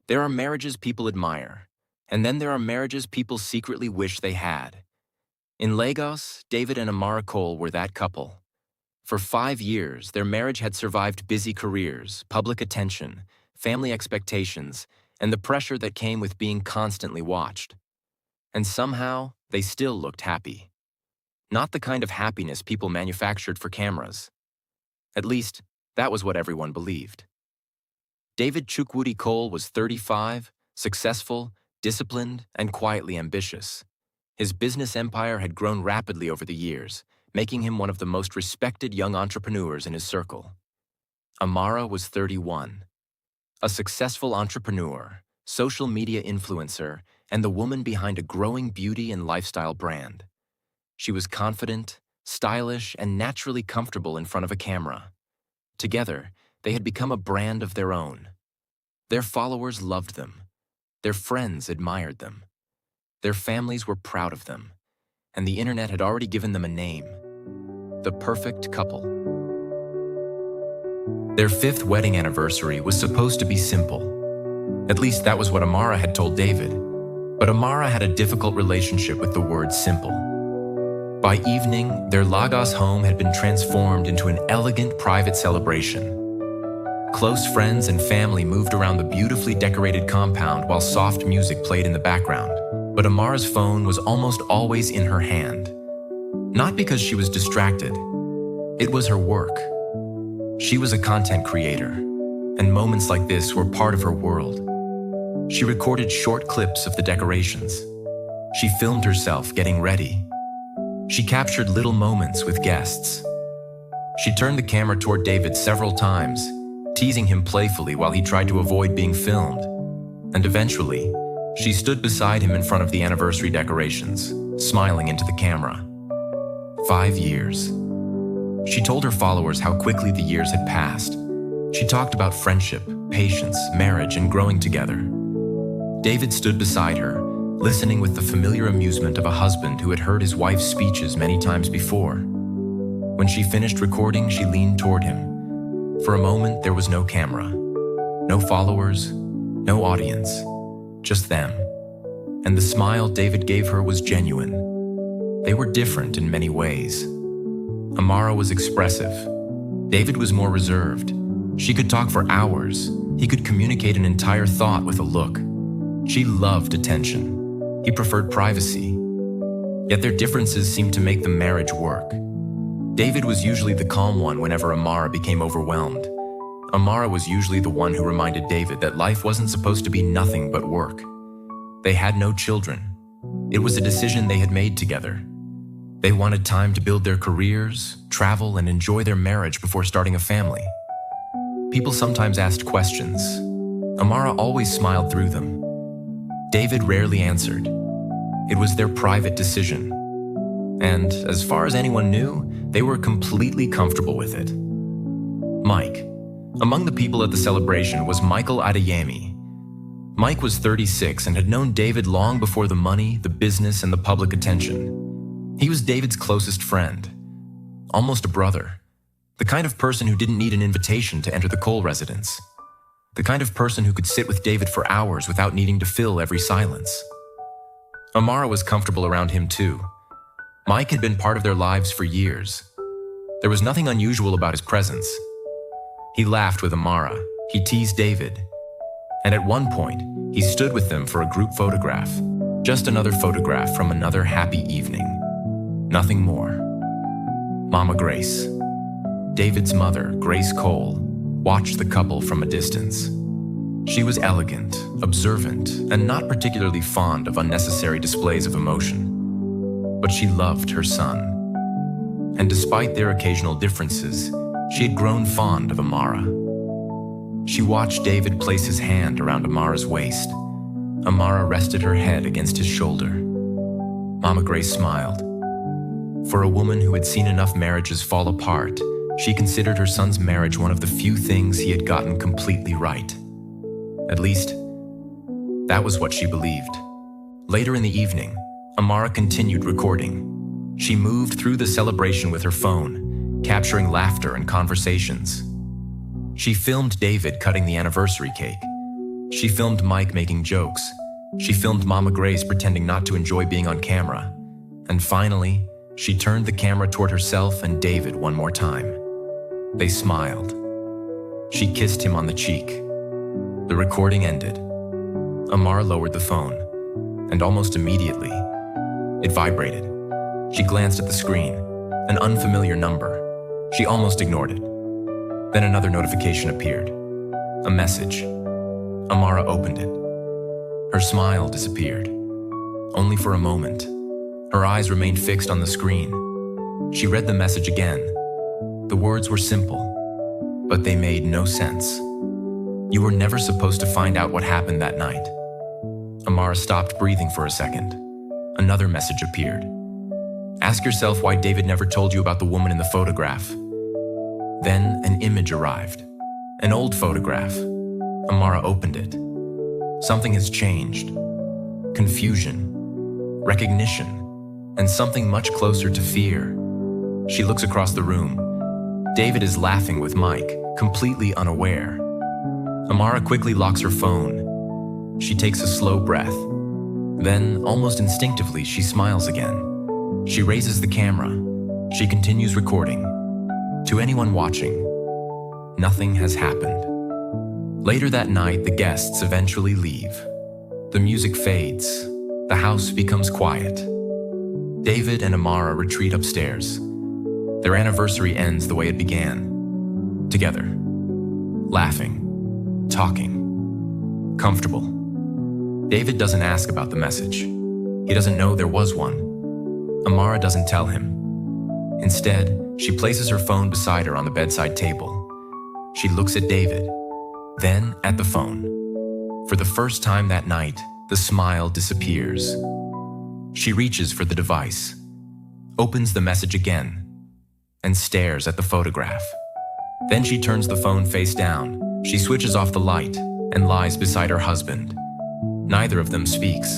There are marriages people admire, and then there are marriages people secretly wish they had. In Lagos, David and Amara Cole were that couple. For 5 years, their marriage had survived busy careers, public attention, family expectations, and the pressure that came with being constantly watched. And somehow, they still looked happy. Not the kind of happiness people manufactured for cameras. At least, that was what everyone believed. David Chukwudi Cole was 35, successful, disciplined, and quietly ambitious. His business empire had grown rapidly over the years, making him one of the most respected young entrepreneurs in his circle. Amara was 31. A successful entrepreneur, social media influencer, and the woman behind a growing beauty and lifestyle brand. She was confident, stylish, and naturally comfortable in front of a camera. Together, they had become a brand of their own. Their followers loved them. Their friends admired them. Their families were proud of them. And the internet had already given them a name: the perfect couple. Their 5th wedding anniversary was supposed to be simple. At least that was what Amara had told David. But Amara had a difficult relationship with the word simple. By evening, their Lagos home had been transformed into an elegant private celebration. Close friends and family moved around the beautifully decorated compound while soft music played in the background. But Amara's phone was almost always in her hand. Not because she was distracted. It was her work. She was a content creator, and moments like this were part of her world. She recorded short clips of the decorations. She filmed herself getting ready. She captured little moments with guests. She turned the camera toward David several times, teasing him playfully while he tried to avoid being filmed. And eventually, she stood beside him in front of the anniversary decorations, smiling into the camera. 5 years. She told her followers how quickly the years had passed. She talked about friendship, patience, marriage, and growing together. David stood beside her, listening with the familiar amusement of a husband who had heard his wife's speeches many times before. When she finished recording, she leaned toward him. For a moment, there was no camera, no followers, no audience, just them. And the smile David gave her was genuine. They were different in many ways. Amara was expressive. David was more reserved. She could talk for hours. He could communicate an entire thought with a look. She loved attention. He preferred privacy. Yet their differences seemed to make the marriage work. David was usually the calm one whenever Amara became overwhelmed. Amara was usually the one who reminded David that life wasn't supposed to be nothing but work. They had no children. It was a decision they had made together. They wanted time to build their careers, travel, and enjoy their marriage before starting a family. People sometimes asked questions. Amara always smiled through them. David rarely answered. It was their private decision. And as far as anyone knew, they were completely comfortable with it. Mike. Among the people at the celebration was Michael Adeyemi. Mike was 36 and had known David long before the money, the business, and the public attention. He was David's closest friend, almost a brother, the kind of person who didn't need an invitation to enter the Cole residence, the kind of person who could sit with David for hours without needing to fill every silence. Amara was comfortable around him too. Mike had been part of their lives for years. There was nothing unusual about his presence. He laughed with Amara, he teased David, and at one point, he stood with them for a group photograph. Just another photograph from another happy evening. Nothing more. Mama Grace, David's mother, Grace Cole, watched the couple from a distance. She was elegant, observant, and not particularly fond of unnecessary displays of emotion. But she loved her son. And despite their occasional differences, she had grown fond of Amara. She watched David place his hand around Amara's waist. Amara rested her head against his shoulder. Mama Grace smiled. For a woman who had seen enough marriages fall apart, she considered her son's marriage one of the few things he had gotten completely right. At least, that was what she believed. Later in the evening, Amara continued recording. She moved through the celebration with her phone, capturing laughter and conversations. She filmed David cutting the anniversary cake. She filmed Mike making jokes. She filmed Mama Grace pretending not to enjoy being on camera. And finally, she turned the camera toward herself and David one more time. They smiled. She kissed him on the cheek. The recording ended. Amara lowered the phone, and almost immediately, it vibrated. She glanced at the screen, an unfamiliar number. She almost ignored it. Then another notification appeared. A message. Amara opened it. Her smile disappeared. Only for a moment. Her eyes remained fixed on the screen. She read the message again. The words were simple, but they made no sense. You were never supposed to find out what happened that night. Amara stopped breathing for a second. Another message appeared. Ask yourself why David never told you about the woman in the photograph. Then an image arrived. An old photograph. Amara opened it. Something has changed. Confusion, recognition, and something much closer to fear. She looks across the room. David is laughing with Mike, completely unaware. Amara quickly locks her phone. She takes a slow breath. Then, almost instinctively, she smiles again. She raises the camera. She continues recording. To anyone watching, nothing has happened. Later that night, the guests eventually leave. The music fades. The house becomes quiet. David and Amara retreat upstairs. Their anniversary ends the way it began. Together. Laughing. Talking. Comfortable. David doesn't ask about the message. He doesn't know there was one. Amara doesn't tell him. Instead, she places her phone beside her on the bedside table. She looks at David, then at the phone. For the first time that night, the smile disappears. She reaches for the device, opens the message again, and stares at the photograph. Then she turns the phone face down. She switches off the light and lies beside her husband. Neither of them speaks.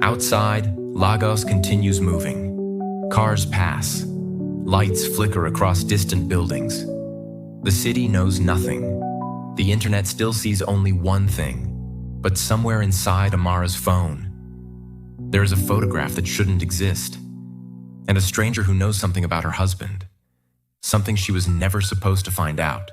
Outside, Lagos continues moving. Cars pass. Lights flicker across distant buildings. The city knows nothing. The internet still sees only one thing, but somewhere inside Amara's phone, there is a photograph that shouldn't exist, and a stranger who knows something about her husband, something she was never supposed to find out.